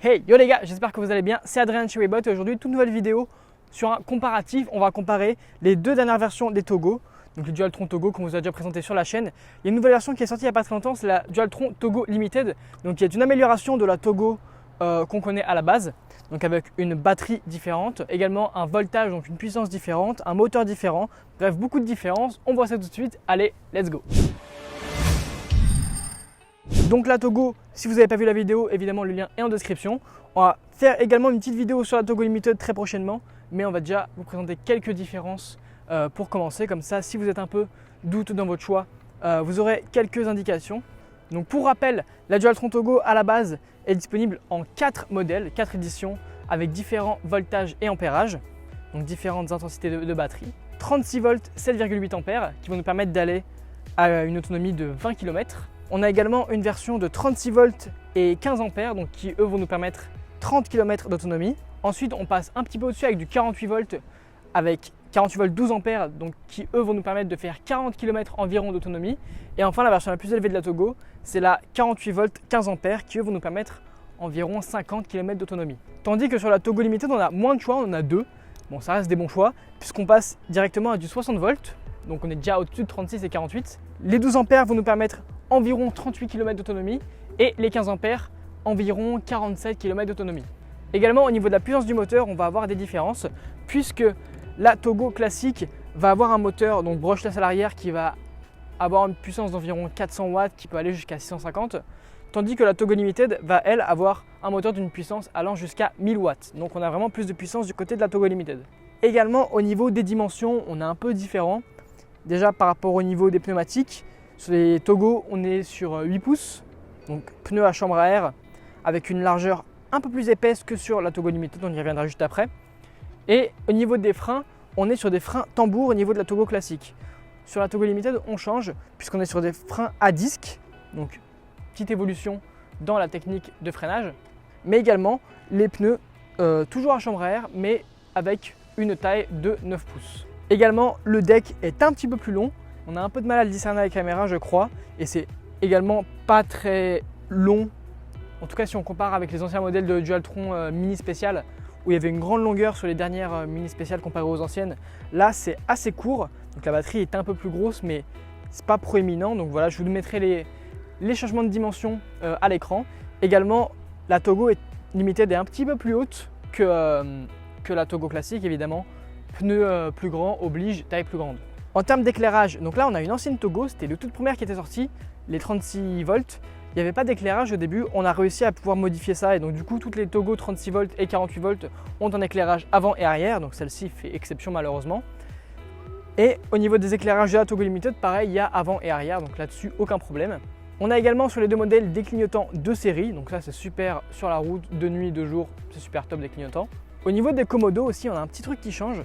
Hey, yo les gars, j'espère que vous allez bien, c'est Adrien de chez Webbot et aujourd'hui toute nouvelle vidéo sur un comparatif. On va comparer les deux dernières versions des Togo, donc le Dualtron Togo qu'on vous a déjà présenté sur la chaîne. Il y a une nouvelle version qui est sortie il n'y a pas très longtemps, c'est la Dualtron Togo Limited. Donc il y a une amélioration de la Togo qu'on connaît à la base, donc avec une batterie différente, également un voltage, donc une puissance différente, un moteur différent, bref beaucoup de différences. On voit ça tout de suite, allez, let's go. Donc la Togo, si vous n'avez pas vu la vidéo, évidemment le lien est en description. On va faire également une petite vidéo sur la Togo Limited très prochainement, mais on va déjà vous présenter quelques différences pour commencer. Comme ça, si vous êtes un peu doute dans votre choix, vous aurez quelques indications. Donc pour rappel, la Dualtron Togo à la base est disponible en 4 modèles, 4 éditions avec différents voltages et ampérages, donc différentes intensités de batterie. 36 volts, 7,8 ampères qui vont nous permettre d'aller à une autonomie de 20 km. On a également une version de 36 volts et 15 ampères, donc qui eux vont nous permettre 30 km d'autonomie. Ensuite, on passe un petit peu au-dessus avec du 48 volts avec 48 volts 12 ampères, donc qui eux vont nous permettre de faire 40 km environ d'autonomie. Et enfin, la version la plus élevée de la Togo, c'est la 48 volts 15 ampères qui eux vont nous permettre environ 50 km d'autonomie. Tandis que sur la Togo Limited, on a moins de choix, on en a deux. Bon, ça reste des bons choix puisqu'on passe directement à du 60 volts, donc on est déjà au-dessus de 36 et 48. Les 12 ampères vont nous permettre environ 38 km d'autonomie et les 15 ampères environ 47 km d'autonomie. Également au niveau de la puissance du moteur, on va avoir des différences puisque la Togo classique va avoir un moteur donc brushless à l'arrière qui va avoir une puissance d'environ 400 watts qui peut aller jusqu'à 650, tandis que la Togo Limited va elle avoir un moteur d'une puissance allant jusqu'à 1000 watts. Donc on a vraiment plus de puissance du côté de la Togo Limited. Également au niveau des dimensions, on est un peu différent. Déjà par rapport au niveau des pneumatiques, sur les Togo, on est sur 8 pouces, donc pneus à chambre à air avec une largeur un peu plus épaisse que sur la Togo Limited, on y reviendra juste après. Et au niveau des freins, on est sur des freins tambour au niveau de la Togo classique. Sur la Togo Limited, on change puisqu'on est sur des freins à disque, donc petite évolution dans la technique de freinage, mais également les pneus toujours à chambre à air mais avec une taille de 9 pouces. Également, le deck est un petit peu plus long. On a un peu de mal à le discerner avec la caméra, je crois, et c'est également pas très long. En tout cas, si on compare avec les anciens modèles de Dualtron mini spécial, où il y avait une grande longueur sur les dernières mini spéciales comparées aux anciennes, là c'est assez court. Donc la batterie est un peu plus grosse, mais c'est pas proéminent. Donc voilà, je vous mettrai les changements de dimension à l'écran. Également, la Togo Limited est un petit peu plus haute que la Togo classique, évidemment. Pneus plus grands oblige taille plus grande. En termes d'éclairage, donc là on a une ancienne Togo, c'était le toute première qui était sortie, les 36 volts. Il n'y avait pas d'éclairage au début, on a réussi à pouvoir modifier ça et donc du coup toutes les Togo 36 volts et 48 volts ont un éclairage avant et arrière, donc celle-ci fait exception malheureusement. Et au niveau des éclairages de la Togo Limited, pareil, il y a avant et arrière, donc là-dessus aucun problème. On a également sur les deux modèles des clignotants de série, donc ça c'est super sur la route, de nuit, de jour, c'est super top des clignotants. Au niveau des commodos aussi, on a un petit truc qui change.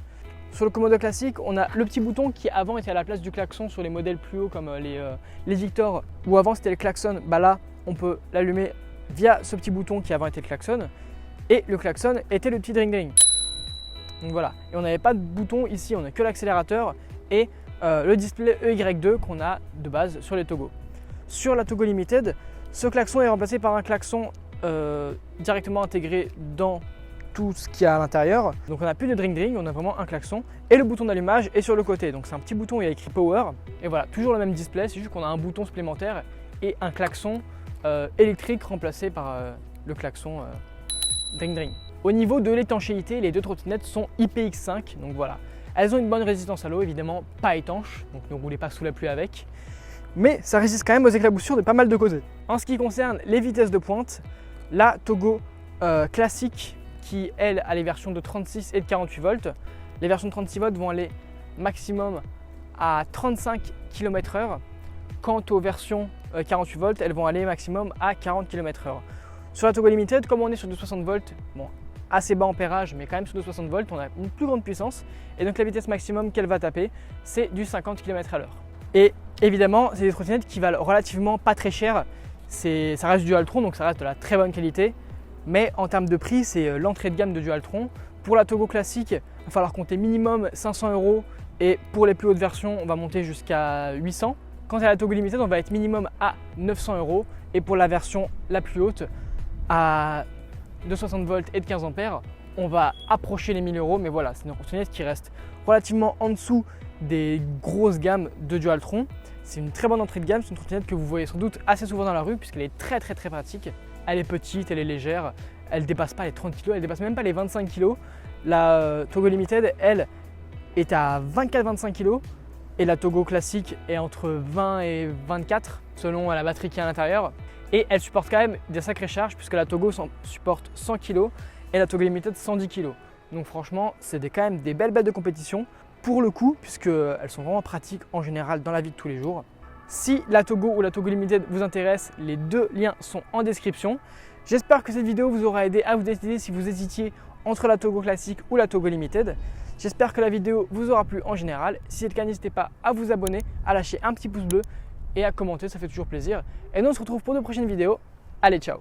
Sur le commodo classique, on a le petit bouton qui avant était à la place du klaxon sur les modèles plus hauts comme les Victor, où avant c'était le klaxon. Bah là, on peut l'allumer via ce petit bouton qui avant était le klaxon. Et le klaxon était le petit dring-dring. Donc voilà, et on n'avait pas de bouton ici, on n'a que l'accélérateur et le display EY2 qu'on a de base sur les Togo. Sur la Togo Limited, ce klaxon est remplacé par un klaxon directement intégré dans tout ce qu'il y a à l'intérieur. Donc on n'a plus de dring-dring, on a vraiment un klaxon et le bouton d'allumage est sur le côté. Donc c'est un petit bouton, il y a écrit Power et voilà, toujours le même display, c'est juste qu'on a un bouton supplémentaire et un klaxon électrique remplacé par le klaxon dring-dring. Au niveau de l'étanchéité, les deux trottinettes sont IPX5, donc voilà. Elles ont une bonne résistance à l'eau, évidemment pas étanche, donc ne roulez pas sous la pluie avec. Mais ça résiste quand même aux éclaboussures de pas mal de côtés. En ce qui concerne les vitesses de pointe, la Togo classique qui, elle, a les versions de 36 et de 48 volts. Les versions de 36 volts vont aller maximum à 35 km/h. Quant aux versions 48 volts, elles vont aller maximum à 40 km/h. Sur la Togo Limited, comme on est sur du 60 volts, bon, assez bas ampérage, mais quand même sur du 60 volts, on a une plus grande puissance. Et donc la vitesse maximum qu'elle va taper, c'est du 50 km/h. Et évidemment, c'est des trottinettes qui valent relativement pas très cher. Ça reste du Dualtron, donc ça reste de la très bonne qualité. Mais en termes de prix, c'est l'entrée de gamme de Dualtron. Pour la Togo classique, il va falloir compter minimum 500 € et pour les plus hautes versions, on va monter jusqu'à 800. Quant à la Togo Limited, on va être minimum à 900 € et pour la version la plus haute, à de 60 volts et de 15 ampères, on va approcher les 1000 €, mais voilà, c'est une trottinette qui reste relativement en dessous des grosses gammes de Dualtron. C'est une très bonne entrée de gamme, c'est une trottinette que vous voyez sans doute assez souvent dans la rue puisqu'elle est très pratique. Elle est petite, elle est légère, elle ne dépasse pas les 30 kg, elle ne dépasse même pas les 25 kg. La Togo Limited, elle, est à 24-25 kg et la Togo classique est entre 20 et 24 selon la batterie qui est à l'intérieur. Et elle supporte quand même des sacrées charges puisque la Togo supporte 100 kg et la Togo Limited 110 kg. Donc franchement, c'est quand même des belles bêtes de compétition pour le coup puisqu'elles sont vraiment pratiques en général dans la vie de tous les jours. Si la Togo ou la Togo Limited vous intéresse, les deux liens sont en description. J'espère que cette vidéo vous aura aidé à vous décider si vous hésitiez entre la Togo classique ou la Togo Limited. J'espère que la vidéo vous aura plu en général. Si c'est le cas, n'hésitez pas à vous abonner, à lâcher un petit pouce bleu et à commenter, ça fait toujours plaisir. Et nous on se retrouve pour de prochaines vidéos. Allez, ciao!